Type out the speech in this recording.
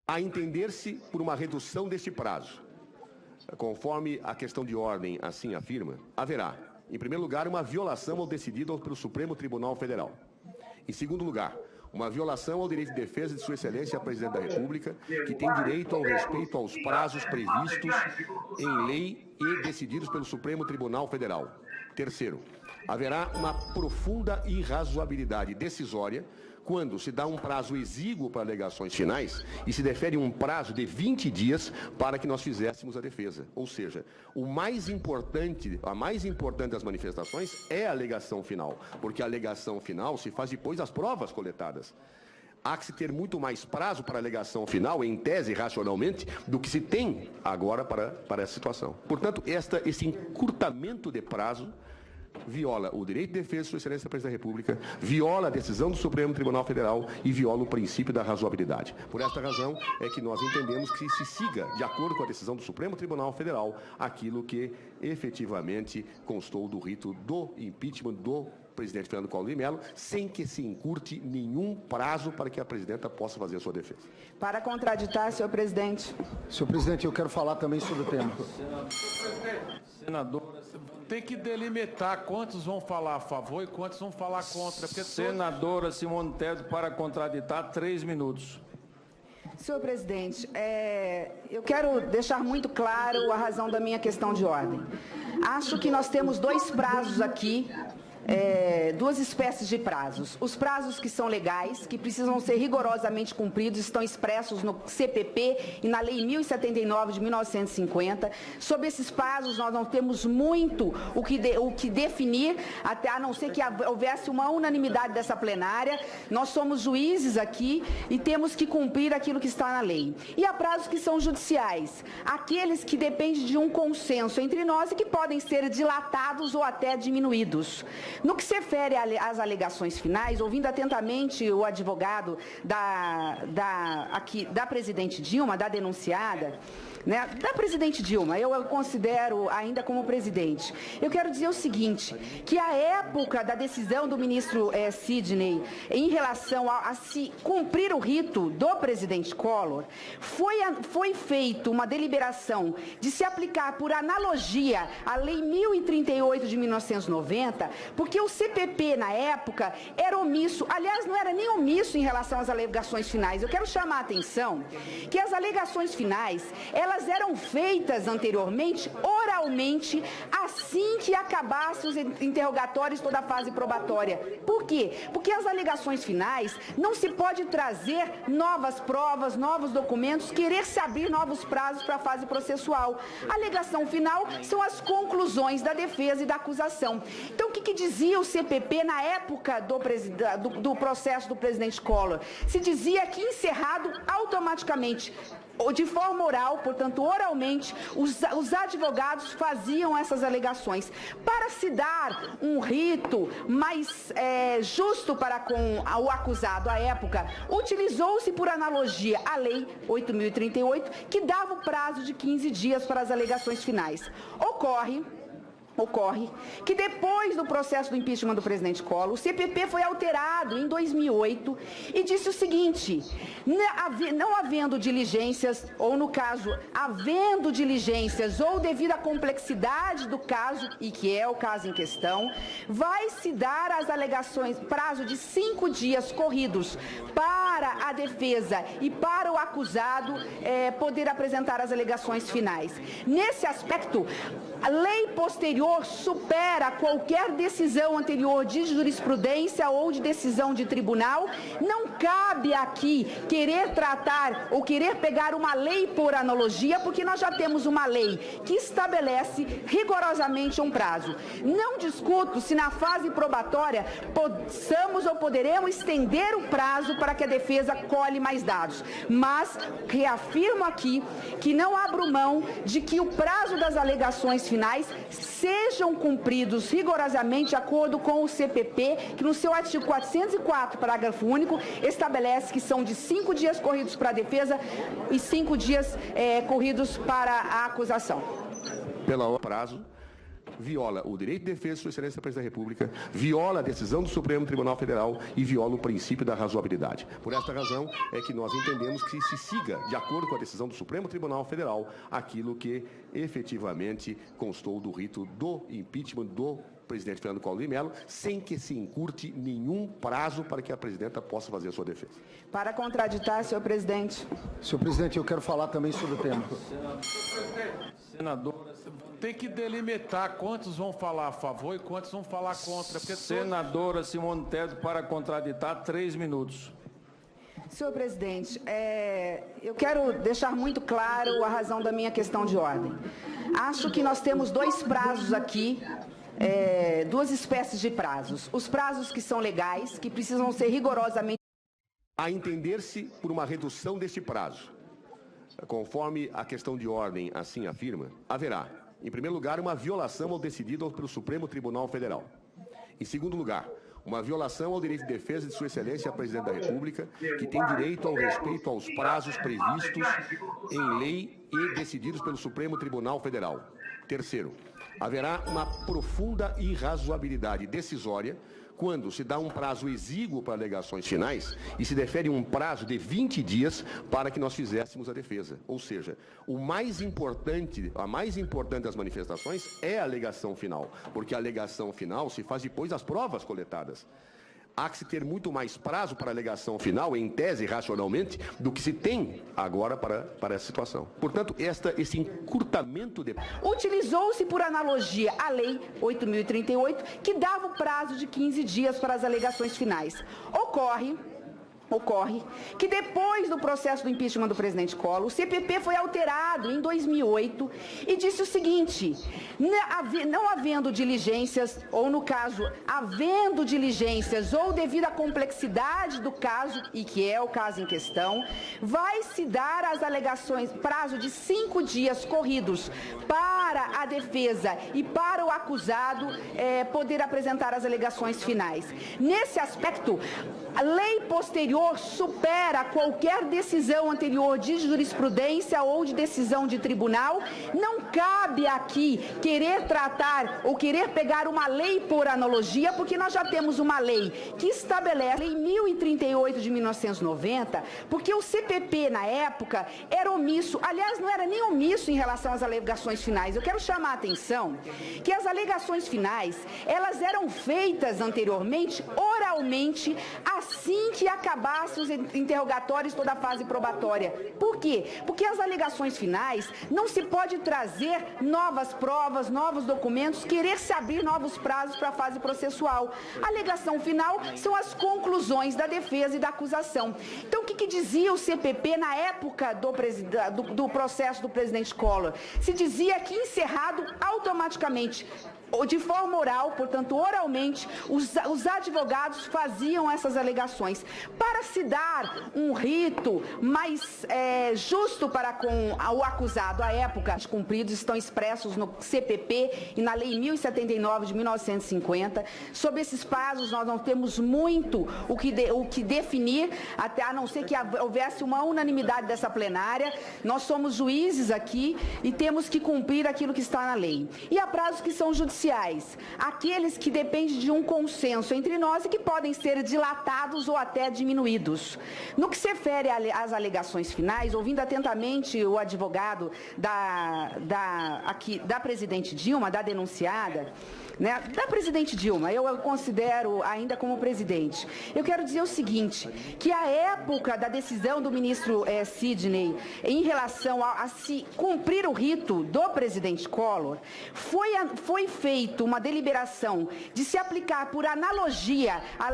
A entender-se por uma redução deste prazo, conforme a questão de ordem assim afirma, haverá, em primeiro lugar, uma violação ao decidido pelo Supremo Tribunal Federal. Em segundo lugar, uma violação ao direito de defesa de Sua Excelência a Presidente da República, que tem direito ao respeito aos prazos previstos em lei e decididos pelo Supremo Tribunal Federal. Terceiro, haverá uma profunda irrazoabilidade decisória quando se dá um prazo exíguo para alegações finais e se defere um prazo de 20 dias para que nós fizéssemos a defesa. Ou seja, a mais importante das manifestações é a alegação final, porque a alegação final se faz depois das provas coletadas. Há que se ter muito mais prazo para a alegação final, em tese, racionalmente, do que se tem agora para essa situação. Portanto, esse encurtamento de prazo viola o direito de defesa de Sua Excelência a Presidente da República, viola a decisão do Supremo Tribunal Federal e viola o princípio da razoabilidade. Por esta razão é que nós entendemos que se siga, de acordo com a decisão do Supremo Tribunal Federal, aquilo que efetivamente constou do rito do impeachment do presidente Fernando Collor de Mello, sem que se encurte nenhum prazo para que a presidenta possa fazer a sua defesa. Para contraditar, senhor presidente. Senhor presidente, eu quero falar também sobre o tema. Senadora, tem que delimitar quantos vão falar a favor e quantos vão falar contra. Porque senadora Simone Tebet, para contraditar, 3 minutos. Senhor presidente, eu quero deixar muito claro a razão da minha questão de ordem. Acho que nós temos dois prazos aqui, duas espécies de prazos. Os prazos que são legais, que precisam ser rigorosamente cumpridos, estão expressos no CPP e na Lei 1079 de 1950. Sobre esses prazos, nós não temos muito o que definir, até a não ser que houvesse uma unanimidade dessa plenária. Nós somos juízes aqui e temos que cumprir aquilo que está na lei. E há prazos que são judiciais, aqueles que dependem de um consenso entre nós e que podem ser dilatados ou até diminuídos. No que se refere às alegações finais, ouvindo atentamente o advogado da presidente Dilma, da denunciada, né, da presidente Dilma, eu a considero ainda como presidente. Eu quero dizer o seguinte, que a época da decisão do ministro Sidney em relação a se cumprir o rito do presidente Collor, foi feita uma deliberação de se aplicar por analogia a Lei 1038 de 1990, porque o CPP, na época, era omisso, aliás, não era nem omisso em relação às alegações finais. Eu quero chamar a atenção que as alegações finais, elas eram feitas anteriormente, oralmente, assim que acabassem os interrogatórios, toda a fase probatória. Por quê? Porque as alegações finais não se pode trazer novas provas, novos documentos, querer se abrir novos prazos para a fase processual. A alegação final são as conclusões da defesa e da acusação. Então, o que dizia o CPP na época do processo do presidente Collor? Se dizia que encerrado automaticamente, de forma oral, portanto, oralmente, os advogados faziam essas alegações. Para se dar um rito mais justo para com o acusado à época, utilizou-se por analogia a Lei 8.038, que dava o prazo de 15 dias para as alegações finais. Ocorre que depois do processo do impeachment do presidente Collor, o CPP foi alterado em 2008 e disse o seguinte: não havendo diligências, ou no caso, havendo diligências ou devido à complexidade do caso, e que é o caso em questão, vai se dar as alegações, prazo de 5 dias corridos para a defesa e para o acusado poder apresentar as alegações finais. Nesse aspecto, a lei posterior supera qualquer decisão anterior de jurisprudência ou de decisão de tribunal. Não cabe aqui querer tratar ou querer pegar uma lei por analogia, porque nós já temos uma lei que estabelece rigorosamente um prazo. Não discuto se na fase probatória possamos ou poderemos estender o prazo para que a defesa colhe mais dados, mas reafirmo aqui que não abro mão de que o prazo das alegações finais sejam cumpridos rigorosamente de acordo com o CPP, que no seu artigo 404, parágrafo único, estabelece que são de 5 dias corridos para a defesa e 5 dias corridos para a acusação. Pelo prazo, viola o direito de defesa de Sua Excelência Presidente da República, viola a decisão do Supremo Tribunal Federal e viola o princípio da razoabilidade. Por esta razão é que nós entendemos que se siga, de acordo com a decisão do Supremo Tribunal Federal, aquilo que efetivamente constou do rito do impeachment do presidente Fernando Collor de Mello, sem que se encurte nenhum prazo para que a presidenta possa fazer a sua defesa. Para contraditar, senhor presidente. Senhor presidente, eu quero falar também sobre o tema. Senador, Tem que delimitar quantos vão falar a favor e quantos vão falar contra. Porque senadora Simone Tebet, para contraditar, 3 minutos. Senhor presidente, eu quero deixar muito claro a razão da minha questão de ordem. Acho que nós temos dois prazos aqui, duas espécies de prazos. Os prazos que são legais, que precisam ser rigorosamente... A entender-se por uma redução deste prazo, conforme a questão de ordem assim afirma, haverá, em primeiro lugar, uma violação ao decidido pelo Supremo Tribunal Federal. Em segundo lugar, uma violação ao direito de defesa de Sua Excelência a Presidente da República, que tem direito ao respeito aos prazos previstos em lei e decididos pelo Supremo Tribunal Federal. Terceiro, haverá uma profunda irrazoabilidade decisória quando se dá um prazo exíguo para alegações finais e se defere um prazo de 20 dias para que nós fizéssemos a defesa. Ou seja, a mais importante das manifestações é a alegação final, porque a alegação final se faz depois das provas coletadas. Há que se ter muito mais prazo para a alegação final, em tese, racionalmente, do que se tem agora para essa situação. Portanto, esse encurtamento de... Utilizou-se por analogia a Lei 8.038, que dava o prazo de 15 dias para as alegações finais. Ocorre que depois do processo do impeachment do presidente Collor, o CPP foi alterado em 2008 e disse o seguinte: não havendo diligências, ou no caso, havendo diligências ou devido à complexidade do caso, e que é o caso em questão, vai se dar às alegações prazo de 5 dias corridos para a defesa e para o acusado poder apresentar as alegações finais. Nesse aspecto, a lei posterior supera qualquer decisão anterior de jurisprudência ou de decisão de tribunal. Não cabe aqui querer tratar ou querer pegar uma lei por analogia, porque nós já temos uma lei que estabelece, a Lei 1038 de 1990, porque o CPP, na época, era omisso. Aliás, não era nem omisso em relação às alegações finais. Eu quero chamar a atenção que as alegações finais, elas eram feitas anteriormente, oralmente, assim que acabasse os interrogatórios, toda a fase probatória. Por quê? Porque as alegações finais não se pode trazer novas provas, novos documentos, querer se abrir novos prazos para a fase processual. A alegação final são as conclusões da defesa e da acusação. Então, o que dizia o CPP na época do processo do presidente Collor? Se dizia que encerrado automaticamente, ou de forma oral, portanto, oralmente, os advogados faziam essas alegações. Para se dar um rito mais justo para com o acusado, à época, os cumpridos estão expressos no CPP e na Lei 1079 de 1950. Sobre esses prazos, nós não temos muito o que definir, até a não ser que houvesse uma unanimidade dessa plenária. Nós somos juízes aqui e temos que cumprir aquilo que está na lei. E há prazos que são judiciais, aqueles que dependem de um consenso entre nós e que podem ser dilatados ou até diminuídos. No que se refere às alegações finais, ouvindo atentamente o advogado da presidente Dilma, da denunciada, da presidente Dilma, eu considero ainda como presidente. Eu quero dizer o seguinte, que a época da decisão do ministro Sidney em relação a se cumprir o rito do presidente Collor, foi feita uma deliberação de se aplicar por analogia a